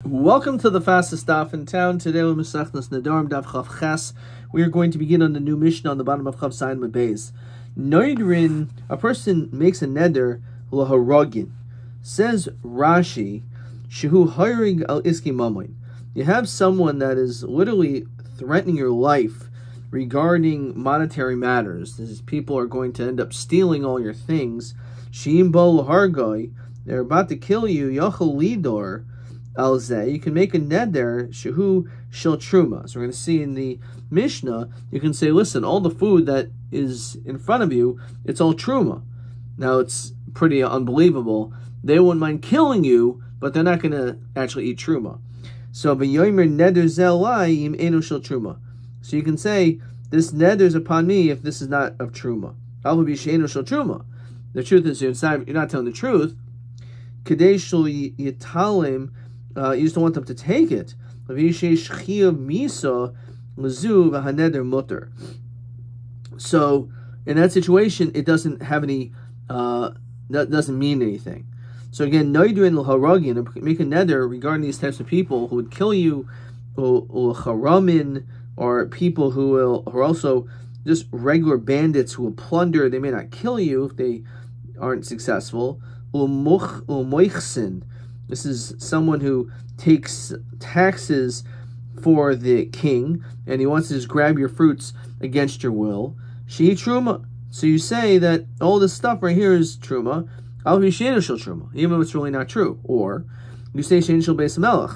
Welcome to the fastest daf in town. Today we're Masechtas Nedarim daf Chav Ches. We are going to begin on the new Mishnah on the bottom of Chav Zayin Beis. Nedarim, a person makes a neder laharagin. Says Rashi, shehu hiring al iski mamoin. You have someone that is literally threatening your life regarding monetary matters. These people are going to end up stealing all your things. Sheim bo lahargoi, they're about to kill you. Yachal lidor. You can make a neder shehu shel truma. So we're going to see in the Mishnah, you can say, listen, all the food that is in front of you, it's all truma. Now it's pretty unbelievable. They wouldn't mind killing you, but they're not going to actually eat truma. So v'yomer neder zelai im enu shel truma. So you can say, this neder is upon me if this is not of truma. Alva b'sheinu shel truma. The truth is, you're not telling the truth. Kadei shel yitalim. You just don't want them to take it. So in that situation, it doesn't have any. That doesn't mean anything. So again, noiduin l'haragin, make a neder regarding these types of people who would kill you, haramin, or people who are also just regular bandits who will plunder. They may not kill you if they aren't successful. U'moichsin. This is someone who takes taxes for the king, and he wants to just grab your fruits against your will. She truma. So you say that all this stuff right here is truma. Al v'sheinu shel truma, even though it's really not true. Or you say sheinu shel beis melech.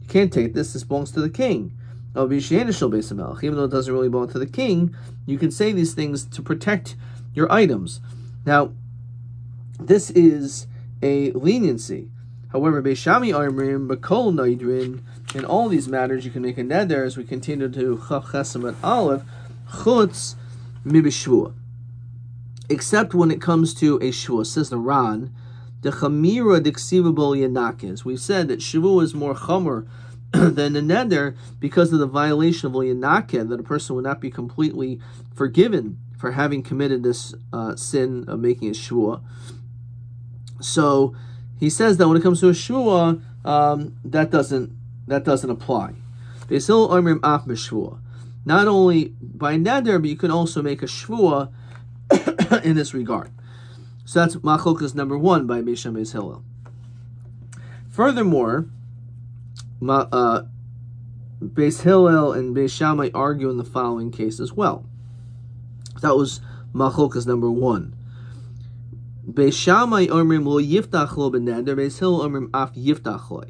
You can't take this. This belongs to the king. Al v'sheinu shel beis melech, even though it doesn't really belong to the king. You can say these things to protect your items. Now, this is a leniency. However, Beishami Armrim, Bakol Neidrin, in all these matters, you can make a neder as we continue to Chav Chesam and Aleph, Chutz Mibishvua. Except when it comes to a Shvua, says the Ran, the Chamira Diksivable Yanakis. We've said that Shvua is more Chomer than the neder because of the violation of Yanakeh, that a person would not be completely forgiven for having committed this sin of making a Shvua. So, he says that when it comes to a shvua, that doesn't apply. Not only by neder, but you can also make a shvua in this regard. So that's machlokas number 1 by Beis Shammai Beis Hillel. Furthermore, Beis Hillel and Beis Shammai argue in the following case as well. That was machlokas number 1. Beis Shammai omrim lo yiftach lo b'neder, Beis Hillel omrim af yiftach lo.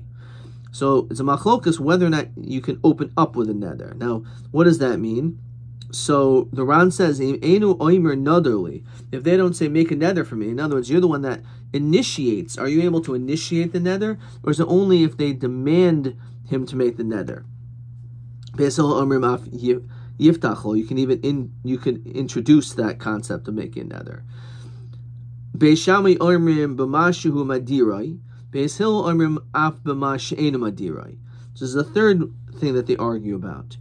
So it's a machlokas whether or not you can open up with a neder. Now, what does that mean? So the Ran says, "Einu oimer naderli." If they don't say make a neder for me, in other words, you're the one that initiates. Are you able to initiate the neder, or is it only if they demand him to make the neder? Beis Hillel omrim af yiftach lo. You can even introduce that concept of making a neder. Beis Shammai omrim b'mashu madirai, Beis Hillel omrim af b'masheinu madirai. So this is the third thing that they argue about.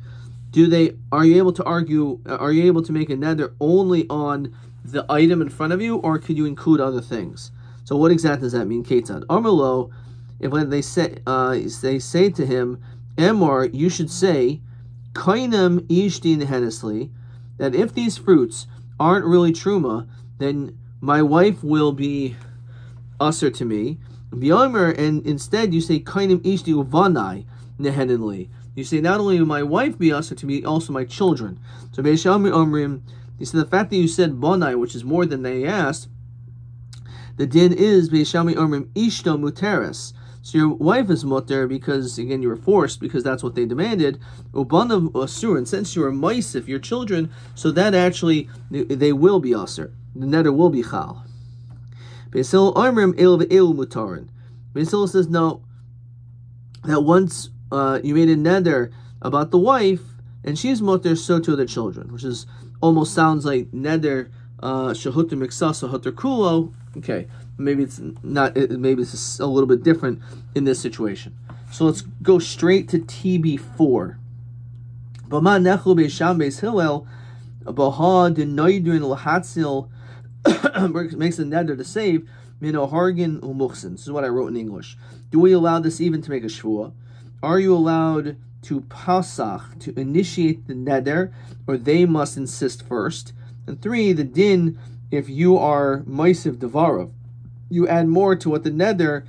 Are you able to make a neder only on the item in front of you, or could you include other things? So what exactly does that mean? Ketzad Amrlo, if when they say to him, Emor, you should say, Kainam ishtin henesli, that if these fruits aren't really truma, then my wife will be usher to me. And instead you say, Kainim ishti uvanai nehenenli. You say, not only will my wife be usher to me, also my children. So Beis Shammai omrim, he said the fact that you said bonai, which is more than they asked, the din is Beis Shammai omrim ishto muteres. So your wife is muter because, again, you were forced because that's what they demanded. Ubanav asur, and since you are maisif, your children, so that actually they will be usher. The neder will be chal. Beis Hillel omrim el ve'el mutarin. Beis Hillel says no, that once you made a neder about the wife and she's muter, so too the children, which is almost sounds like neder shahuter miksasa huter kulo. Okay, maybe it's not. Maybe it's a little bit different in this situation. So let's go straight to TB4. Bama nechel Beis Shammai Beis Hillel baha denoidrin lahatzil makes a neder to save Mino Hargan Umuchsin. This is what I wrote in English. Do we allow this even to make a shvua? are you allowed to pasach, to initiate the neder, or they must insist first? And 3, the din, if you are meisiv devarav, you add more to what the neder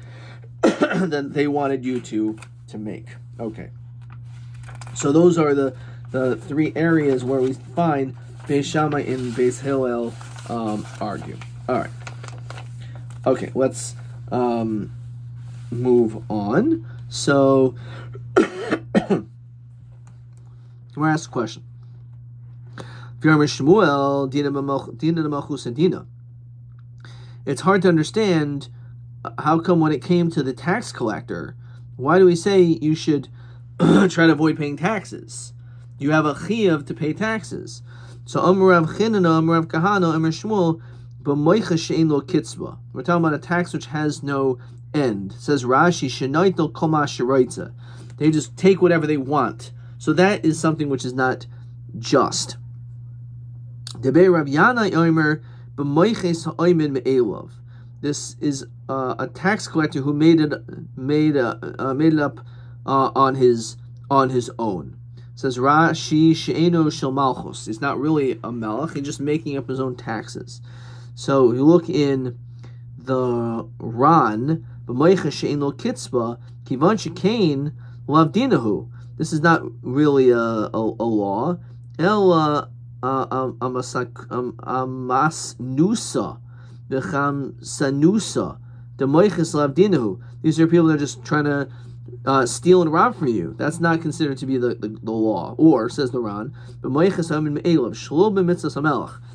that they wanted you to make. Okay. So those are the 3 areas where we find Beis Shammai and Beis Hillel argue. All right. Okay, let's move on. So, we're asked a question. It's hard to understand how come when it came to the tax collector, why do we say you should try to avoid paying taxes? You have a chiyuv to pay taxes. So Amrav Chinana, Amrav Kahana, Amr Shmuel, b'moicha she'ein lo kitzba. We're talking about a tax which has no end. It says Rashi, Shenaitel kol ma sheroitza. They just take whatever they want. So that is something which is not just. Debei Rav Yanai Omer b'moiches ha'oimin me'elav. This is a tax collector who made it up on his own. It says Rashi she'eno shel malchus. He's not really a melech. He's just making up his own taxes. So you look in the Ran, b'moicha she'eno kitzba kivan shekain lavdinahu. This is not really a law. El amas nusa v'cham sanusa demoiches lavdinahu. These are people that are just trying to steal and rob from you. That's not considered to be the law. Or, says the Ran,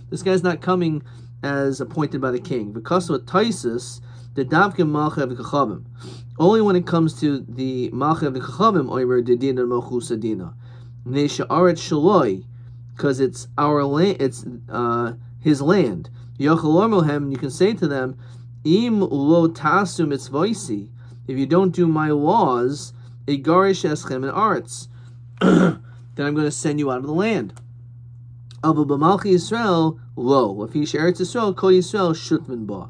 this guy's not coming as appointed by the king. Because of Taisus, the Davkim Malcha V'Kachavim. Only when it comes to the Malcha V'Kachavim, Oimer Dedina Malchusadina. Nesha Aret Shaloi, because it's our land, it's his land. Yachalormohem, you can say to them, Im lo tasu mitzvoisi. If you don't do my laws, egarish eschem and arts, then I'm going to send you out of the land. Avu b'malchi Yisrael, lo. Lafish Eretz Yisrael, kol Yisrael shutman ba.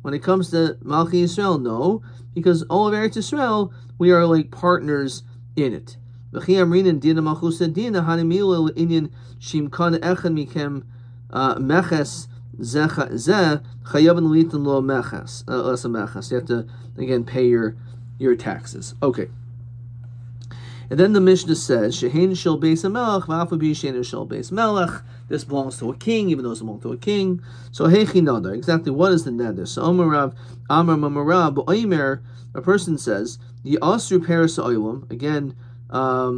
When it comes to Malchi Yisrael, no, because all of Eretz Yisrael, we are like partners in it. V'chi amrinin dina malchusa dina hanimila inyan shimkan echan mikem meches zeh chayavan litin lo meches less a meches. You have to again pay your taxes. Okay. And then the Mishnah says, Shehein shel beis hamelech v'afu bi shehein shel beis melech. This belongs to a king, even though it belongs to a king. So heichi nadar. Exactly what is the neder? So Amar Mamarav b'oimer. A person says, Yasru peres oilam. Again, a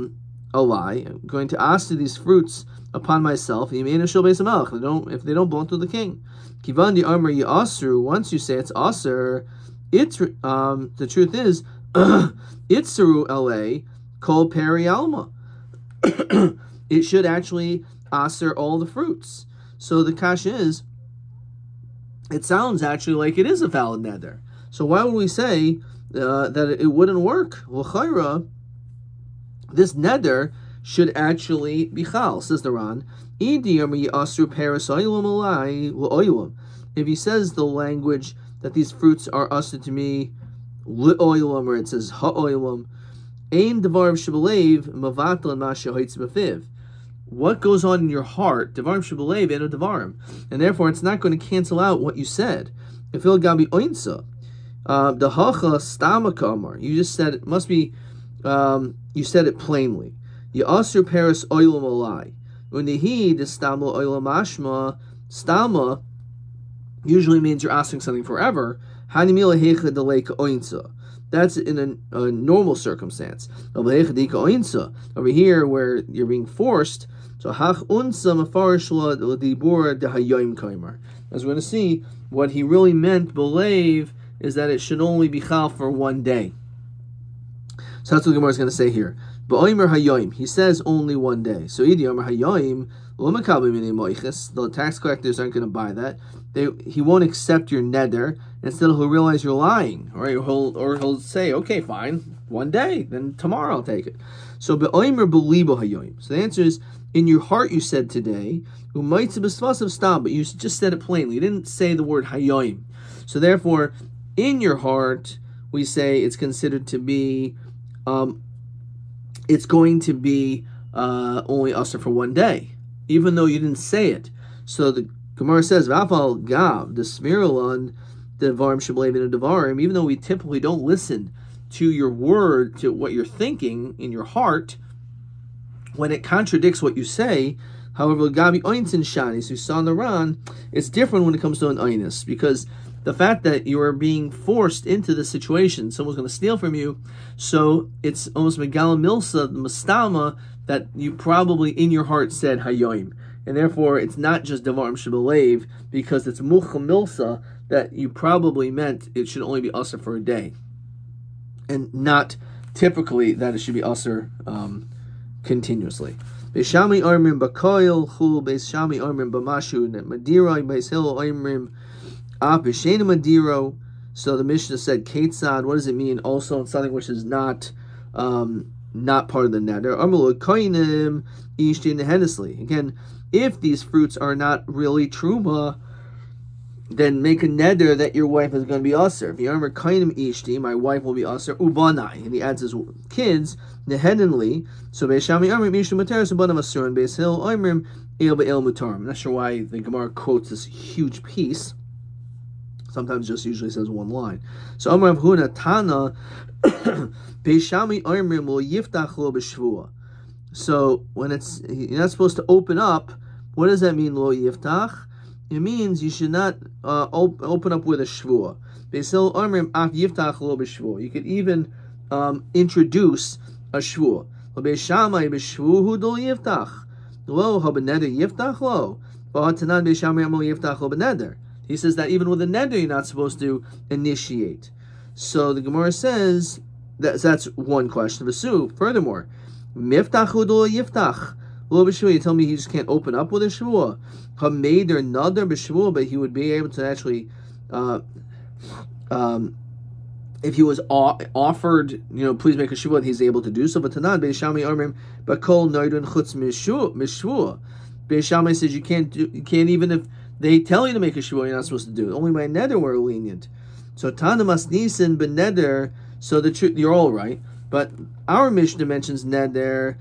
lie. I'm going to ask these fruits upon myself. Yemeinu shel beis hamelech. If they don't belong to the king. Kivan di Amar Yasru. Once you say it's aser, the truth is, Itzuru LA Kol Peri Alma. It should actually aser all the fruits. So the kasha is, it sounds actually like it is a valid neder. So why would we say that it wouldn't work? L'chayra, this neder should actually be chal, says the Ran. If he says the language that these fruits are usher to me, li'oilam, or it says ha'oilam, ein devar shebelev mavatal ma shehoitz b'fiv. What goes on in your heart, devarim shebelev eno devarim, and therefore it's not going to cancel out what you said. If il gabi oinsa, the hacha stama kamar, you just said it must be, you said it plainly. Yasur peres oilam alai. Unihi the stama oilam ashma stama usually means you're asking something forever. That's in a normal circumstance. Over here, where you're being forced, so as we're going to see, what he really meant, believe, is that it should only be chal for one day. So that's what the Gemara is going to say here. He says only one day. So the tax collectors aren't going to buy that. He won't accept your neder. Instead, he'll realize you're lying, or he'll say, "Okay, fine, one day, then tomorrow I'll take it." So be'oimer belibo hayoim. So the answer is, in your heart you said today, but you just said it plainly. You didn't say the word hayoim. So therefore, in your heart, we say it's considered to be it's going to be only usher for one day, even though you didn't say it. So the Gemara says, "V'afal gav the smiralon devarim shebleivin devarim." Even though we typically don't listen to your word, to what you're thinking in your heart, when it contradicts what you say. However, gabi ointin shanis, we saw in the Ran, it's different when it comes to an oinus, because the fact that you are being forced into the situation, someone's going to steal from you, so it's almost megala milsa, mastama, that you probably in your heart said hayoim. And therefore, it's not just devarim shebelev, because it's mucha milsa that you probably meant it should only be usher for a day. And not typically that it should be usher continuously. Beishami Armim Bakoil Chul Beishami Armim Bamashu Madiro Beishil Armim Apishena Madiro. So the Mishnah said Ketzad. What does it mean? Also in something which is not part of the neder. Armul Koinim Ishtin Hennesly. Again, if these fruits are not really truma, then make a neder that your wife is going to be usher. If you armor Koinim Ishti, my wife will be usher Ubanai, and he adds his kids. Nehedenly, so Beishami Amrim Mishu Materis Ubanam Asur and Beishil Amrim El Be'el Mutarim. I'm not sure why the Gemara quotes this huge piece. Sometimes just usually says one line. So Amar Rav Huna Tana Beishami Amrim Lo Yiftach Lo B'Shvua. So when you're not supposed to open up, what does that mean? Lo Yiftach? It means you should not open up with a shvua. Beishil Amrim Af Yiftach Lo B'Shvua. You could even introduce a shvua. Beishamai b'shvuhu do yiftach. Lo habeneder yiftach lo. V'hatanan beishamai amo yiftach lo beneder. He says that even with a neder, you're not supposed to initiate. So the Gemara says that's one question. Furthermore, miftachu do yiftach lo b'shvua. You tell me he just can't open up with a shvua. Hameder nader b'shvua, but he would be able to actually. If he was offered, please make a shvua, he's able to do so. But Tanan Beishami Amrim Bakol Noidun Chutz Mishvua. Beishami says you can't even if they tell you to make a shvua, you're not supposed to do it. Only by neder we're lenient. So Tana Masnisin ben neder. So the truth, you're all right. But our Mishnah mentions neder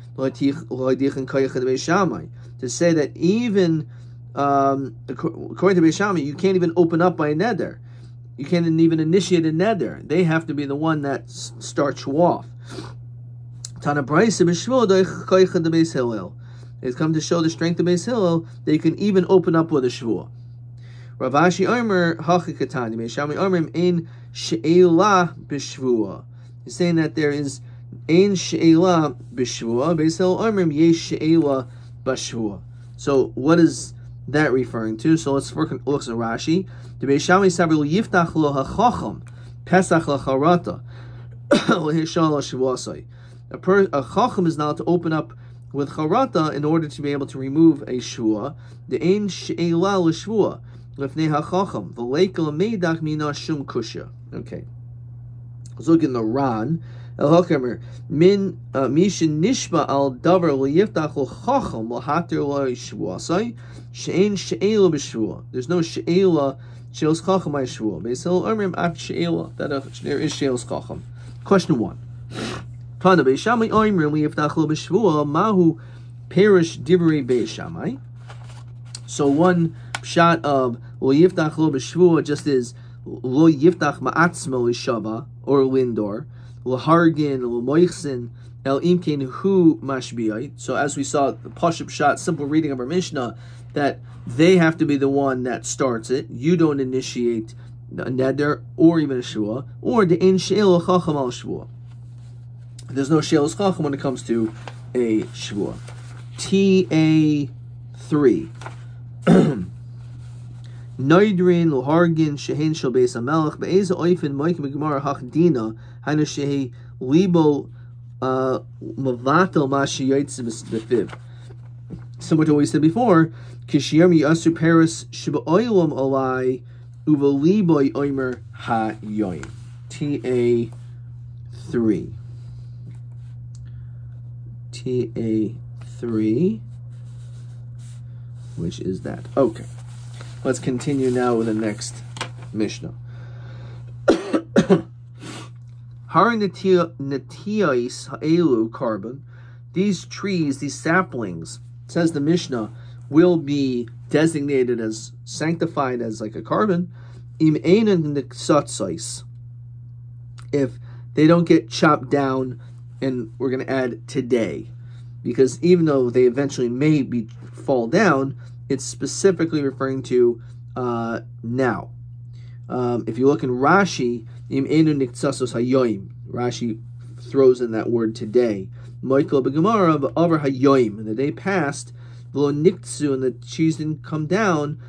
to say that even according to Beishami, you can't even open up by a neder. You can't even initiate a neder. They have to be the one that starts you off. Tana Braisa b'shvua doich the Beis Hillel. It's come to show the strength of Beis Hillel. They can even open up with a shvua. Rav Ashi Omer hachi katani meishami Omerim ein she'ela b'shvua. He's saying that there is ein she'ela b'shvua. Beis Hillel Omerim yesh she'ela b'shvua. So what is that referring to? So let's look at Rashi. The Beishami Sabril Yiftach Lo HaChacham Pesach LaCharata LeHishal LaShavasai. A Chacham is now to open up with Charata in order to be able to remove a Shua. The Ein She'ela L'Shvua Lefnei HaChacham V'Leikal Meidach Mina Shum Kusha. Okay. Let's look in the Ran. El Hakemer Min Mishin Nishba Al Davar LeYiftach Lo Chacham LaHatir LaShavasai She'ein She'ela B'Shvua. There's no She'ela She'el's Chacham by Shvua. Beisil Amrim Af She'ela. That there is She'el's Chacham. Question 1. Tana Beishamai Amrim Liyiftach Lo B'Shvua Mahu Perish Divrei Beishamai. So one shot of Lo Yiftach Lo B'Shvua just is Lo Yiftach Ma'atzmo L'Shava or Lindor Lo Hargin Lo Moichsin El Imkein Hu Mashbiai. So as we saw the Pashup shot, simple reading of our Mishnah, that they have to be the one that starts it. You don't initiate a neder or even a shvua, or the ein she'el chacham al shvua. There's no she'el chacham when it comes to a shvua. TA3. Nedarim l'hargin shehen shel beis hamelech be'ez oifen moik megemar hachdina hainu shehi libo mavatel ma sheyotz b'fiv. Similar to what we said before, Kishiyami Asu Paris Shiba Oilam Alai Uvaliboy Oimer Ha Yoim. TA3. TA3. Which is that? Okay. Let's continue now with the next Mishnah. Har Netiyais Ha'elu Carbon these trees, these saplings, says the Mishnah, will be designated as sanctified as like a carbon, im einan niksatzos, if they don't get chopped down, and we're going to add today, because even though they eventually may fall down, it's specifically referring to now. If you look in Rashi, im einan niksatzos hayoim, Rashi throws in that word today. Michael b'Gemara over hayoim, and the day passed, v'lo niktsu, and the trees didn't come down,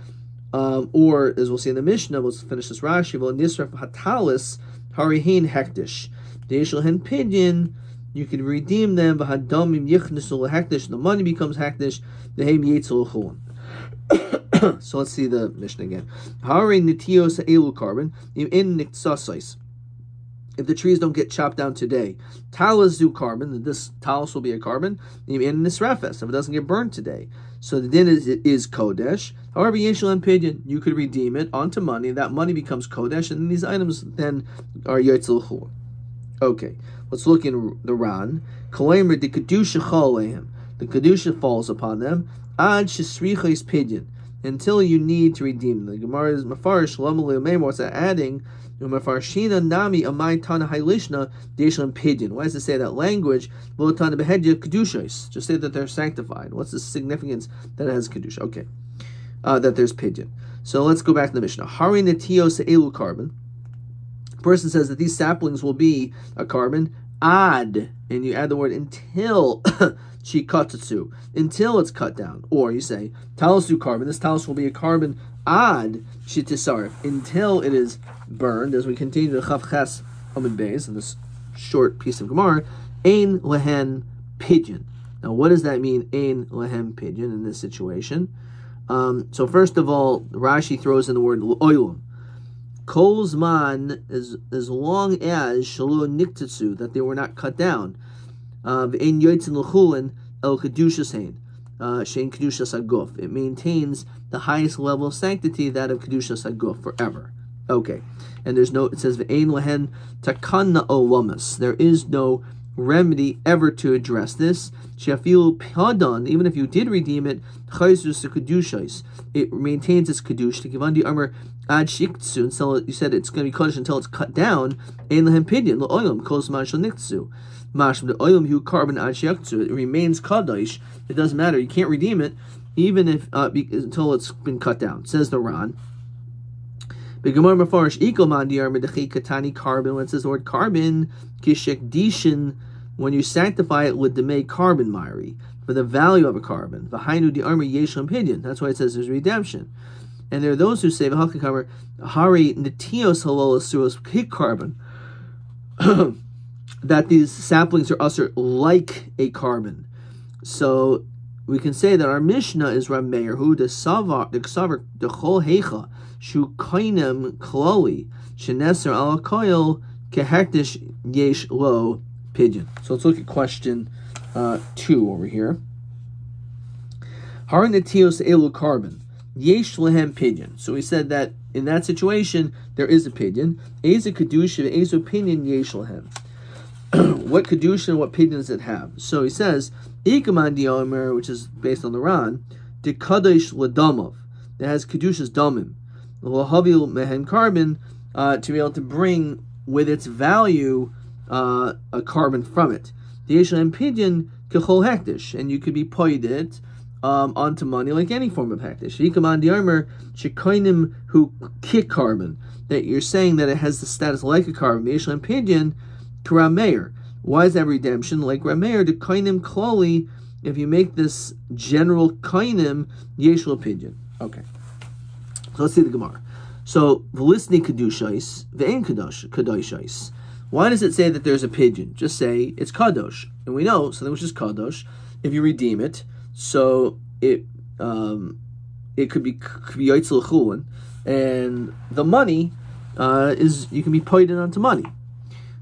or as we'll see in the Mishnah, we'll finish this Rashi, v'lo nisraf hatalis harihin hektish. Deishal hen pidyon, you can redeem them. V'hadamim yichnisul hektish, the money becomes hektish. V'hem yitzul chulun. So let's see the Mishnah again. Hare nitios elu carbon in niktsasos. If the trees don't get chopped down today, talis do carbon. This talis will be a carbon in nisrafes. If it doesn't get burned today, so the din is kodesh. However, yeshel and pidyon, you could redeem it onto money. That money becomes kodesh, and these items then are yitzul chulun. Okay, let's look in the Ran. Kalemer the kedusha chaleim. The kedusha falls upon them. Ad shesrichos pidyon, until you need to redeem them. The Gemara is mafarish lamalei meimor. What's that adding? Umafarshina nami amai tana hailishna deishlan pidyon. Why does it say that language? V'lotana behedya kedushos. Just say that they're sanctified. What's the significance that it has kedusha? Okay, that there's pidyon. So let's go back to the Mishnah. Hari netios elu carbon. Person says that these saplings will be a carbon ad, and you add the word until chikatatsu, until it's cut down. Or you say talis do carbon. This talis will be a carbon ad shitisarif, until it is burned. As we continue to chav ches amid beis in this short piece of Gemara, ein lehen pidyon. Now, what does that mean, ein lehen pidyon, in this situation? So first of all, Rashi throws in the word oilam. Kol zman, as long as shalo niktatsu, that they were not cut down. V'ein yotzin l'chulin el kedushas hein, shein kedushas haguf. It maintains the highest level of sanctity, that of kedushas haguf, forever. Okay, and there's no. It says v'ein lehen takana olamas. There is no remedy ever to address this. Shefilu padon, even if you did redeem it, chayzus kedushas, it maintains its kedush. To give on the armor ad shiktsu, until you said it's going to be kodesh until it's cut down. Ein lehem pidyon l'olam kol zman shel niktsu. Mashma the olam hu carbon ad shiktsu. It remains kodesh. It doesn't matter. You can't redeem it even if until it's been cut down. Says the Ran. B'gemar mafarish ikoman diarmid dechi katani carbon. When it says the word carbon, kishek dishin, when you sanctify it with the may carbon mari, for the value of a carbon. V'hainu diarmid yeshlam pidyon. That's why it says there's redemption. And there are those who say v'hakakamer hari netios halol asuros kik carbon, that these saplings are usher like a carbon. So we can say that our Mishnah is Rabbi Meir, who the ksavar the chol heicha shu kainem kloli sheneser al koil kehektish yesh lo pidyon. So let's look at question 2 over here. Hari netios elu carbon. Yesh lehem pidyon. So we said that in that situation there is a pidyon. Eza kedusha, eza pidyon yesh lehem. What kedusha and what pidyon does it have? So he says ikaman diomer, which is based on the Ran, de kadosh ledamav, that has kedusha's damim, lahavil mehen carbon, to be able to bring with its value a carbon from it. The yesh lehem pidyon kechol hektish, and you could be paid it onto money like any form of hektish. Yikaman diarmer shekainim who kick carbon, that you're saying that it has the status like a carbon. Yeshlam pidyon karameir. Why is that redemption? Like rameir the kainim kloli. If you make this general kainim yeshlo pidyon. Okay, so let's see the Gemara. So v'lisni kedushais ve'en kadoshais. Why does it say that there's a pidyon? Just say it's kadosh, and we know something which is kadosh. If you redeem it, so it could be yotzil chulin, and the money is, you can be paid it onto money.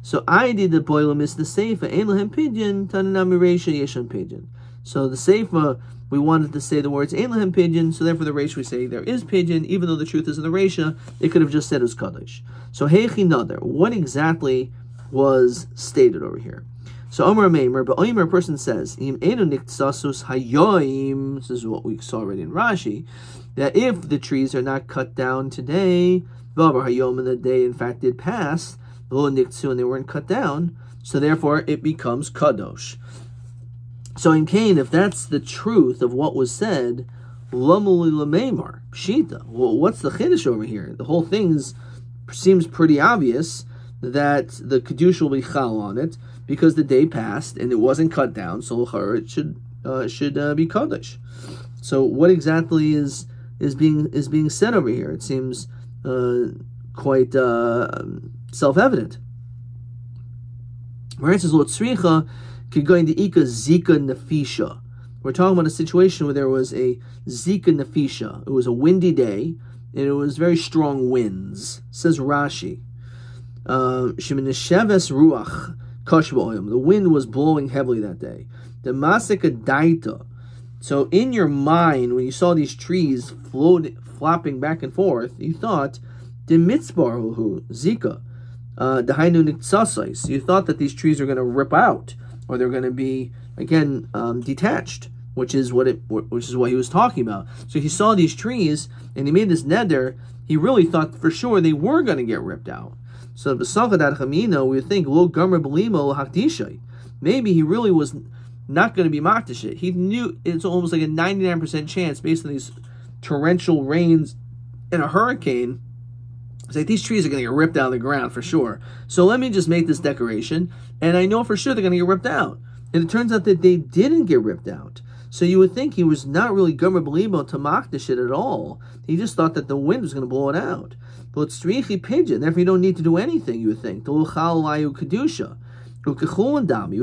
So I did the boilam is the seifa ein lehem pidyon tananami reisha yeshan pidyon. So the seifa, we wanted to say the words ein lehem pidyon, so therefore the reisha we say there is pidyon, even though the truth is in the reisha, it could have just said it was kadosh. So heichi nader, what exactly was stated over here? So Omer Meimer, but Omer, a person says, Im enu niktsasus hayoim, this is what we saw already in Rashi, that if the trees are not cut down today, Vavar hayom, in the day in fact did pass, lo niktsu, and they weren't cut down, so therefore it becomes kadosh. So in Cain, if that's the truth of what was said, Lamuli Lameimar, Pshita. Well, what's the chiddush over here? The whole thing seems pretty obvious that the Kedusha will be chal on it because the day passed and it wasn't cut down, so it should be Kaddish. So what exactly is being said over here? It seems quite self-evident. Where it says Lotzricha could go into Ika Zika Nefisha. We're talking about a situation where there was a Zika Nefisha. It was a windy day, and it was very strong winds. Says Rashi, Sheminasheves Ruach Kashboim. The wind was blowing heavily that day. The Masika Daita. So in your mind, when you saw these trees flopping back and forth, you thought, De Mitzbarhu Zika. Dahainu Nitzasais. You thought that these trees are going to rip out, or they're going to be again detached, which is what he was talking about. So he saw these trees and he made this neder. He really thought for sure they were going to get ripped out. So b'sachadat chamina, we would think lo gomer belimo hakdishay. Maybe he really was not going to be makdishit. He knew it's almost like a 99% chance based on these torrential rains and a hurricane. It's like these trees are going to get ripped out of the ground for sure. So let me just make this decoration, and I know for sure they're going to get ripped out. And it turns out that they didn't get ripped out. So you would think he was not really gomer belimo to makdish it at all. He just thought that the wind was going to blow it out. But it's strichi pigeon. Therefore, you don't need to do anything. You would think. You would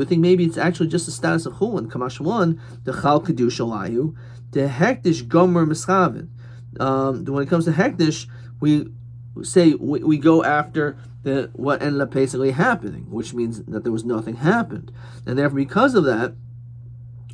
think maybe it's actually just the status of chulin. Kamash one the chal kedusha layu the hektish gomer mischavin. When it comes to hektish, we say we go after what ended up basically happening, which means that there was nothing happened, and therefore because of that,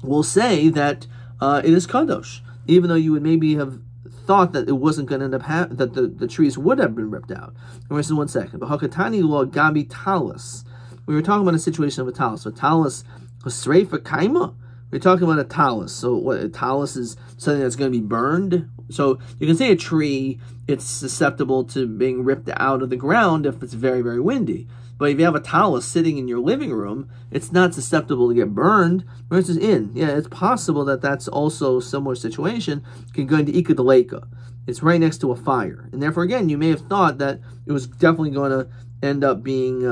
we'll say that it is kadosh, even though you would maybe have thought that it wasn't going to end up that the trees would have been ripped out. And this is 1 second. But hakatani lo gabi talis. We were talking about a situation of a talis. So talis hasreifa kaima. We're talking about a talus. So what a talus is something that's going to be burned. So you can say a tree, it's susceptible to being ripped out of the ground if it's very, very windy. But if you have a talus sitting in your living room, it's not susceptible to get burned. Whereas it's possible that that's also a similar situation. You can go into Ikadaleka. It's right next to a fire. And therefore, again, you may have thought that it was definitely going to end up being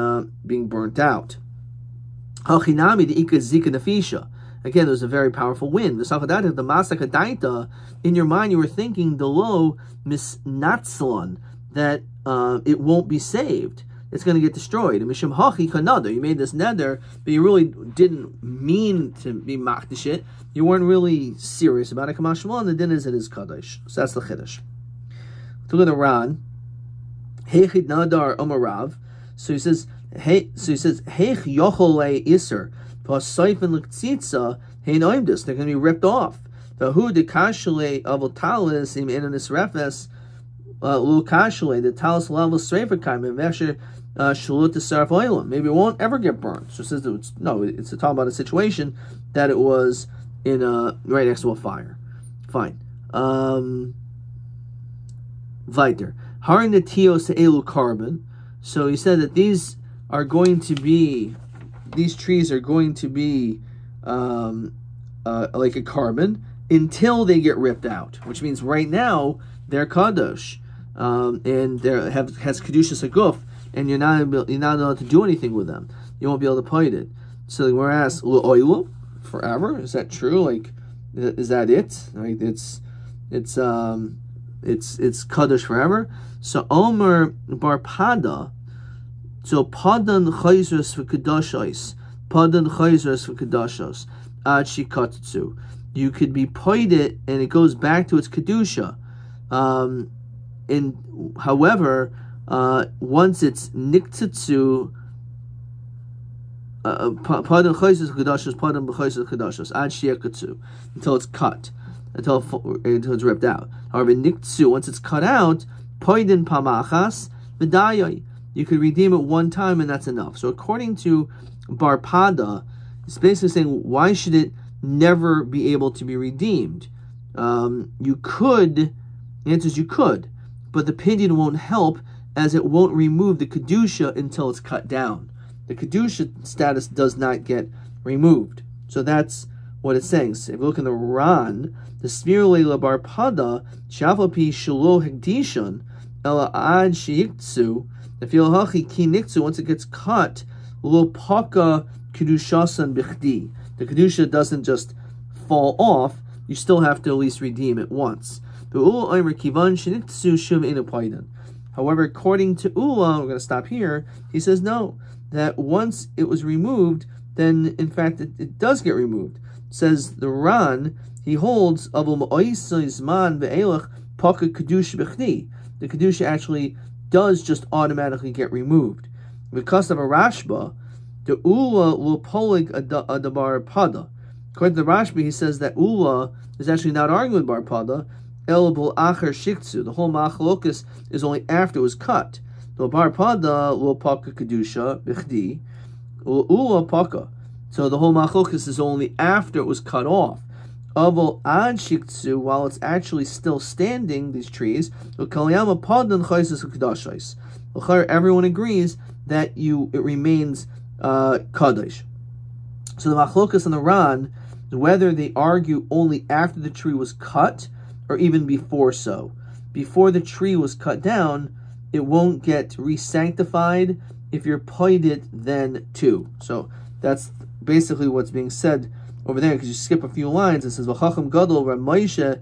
burnt out. Hachinami the Ikazika Nafisha. Again, there's a very powerful wind. The Masakadaita, in your mind, you were thinking the low misnatzlon, that it won't be saved. It's going to get destroyed. And Mishim Hachi Kanada, you made this neder, but you really didn't mean to be makdishit. You weren't really serious about it. Kamashmalon, the din is it is Kaddish. So that's the Chiddush. Look at the Ran. Heichid Nadar Omarav. So he says, Heich Yochole Iser. They're going to be ripped off. The talis level maybe it won't ever get burned. So it says that it's talking about a situation that it was in right next to a fire. Fine. Weiter. Harin netios elu carbon. So he said that these trees are going to be like a carbon until they get ripped out, which means right now they're kadosh, and has kedushas aguf, and you're not allowed to do anything with them. You won't be able to put it. So we're asked, oilu forever? Is that true? Like, is that it? Like it's kadosh forever. So Omer bar Pada. So padan chayzros for kedushos, padan chayzros for kedushos, ad shikatsu. You could be paid it, and it goes back to its kedusha. And however, once it's niktatsu, padan chayzros kedushos, padan b'chayzros kedushos, ad shikatsu, until it's cut, until it's ripped out. However, niktsu, once it's cut out, padan pamachas v'dayai. You could redeem it one time, and that's enough. So according to bar pada, it's basically saying, why should it never be able to be redeemed? You could, the answer is you could, but the pidyon won't help, as it won't remove the kedusha until it's cut down. The kedusha status does not get removed. So that's what it's saying. So if you look in the Ran, the Smirle Labar Pada, Shavapi Shalo Hegdishon, Ela Ad Shiktsu, the Filhachi Ki Niktsu, once it gets cut, Lo Paka Kedushasan Bichdi. The kedusha doesn't just fall off, you still have to at least redeem it once. However, according to Ula, we're going to stop here, he says no, that once it was removed, then in fact it does get removed. Says the Ran, he holds the kedusha actually does just automatically get removed. Because of a Rashba, the Ula will polig adabar pada. According to the Rashbi, he says that Ula is actually not arguing with bar pada. El bul acher shiktsu. The whole machlokus is only after it was cut. The bar pada lo paka kedusha bichdi. Ula paka. So the whole machlokus is only after it was cut off. Avol ad shiktsu, while it's actually still standing, these trees, everyone agrees that it remains kadosh. So the machlokas and the Ran, whether they argue only after the tree was cut or even before so. Before the tree was cut down, it won't get re-sanctified if you're paid it then too. So that's basically what's being said over there, because you skip a few lines. It says, V'chacham gadol Ramoshe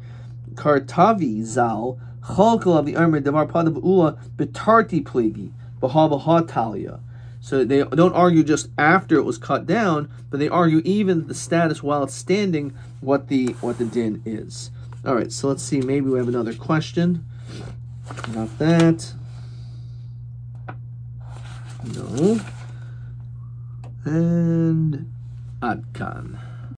Kartavi Zal Chalkal of the Armor Demar Padav Ula Betarti Plegi Bahava Talia. So they don't argue just after it was cut down, but they argue even the status while it's standing, what the din is. All right, so let's see. Maybe we have another question. Not that. No. And Adkan.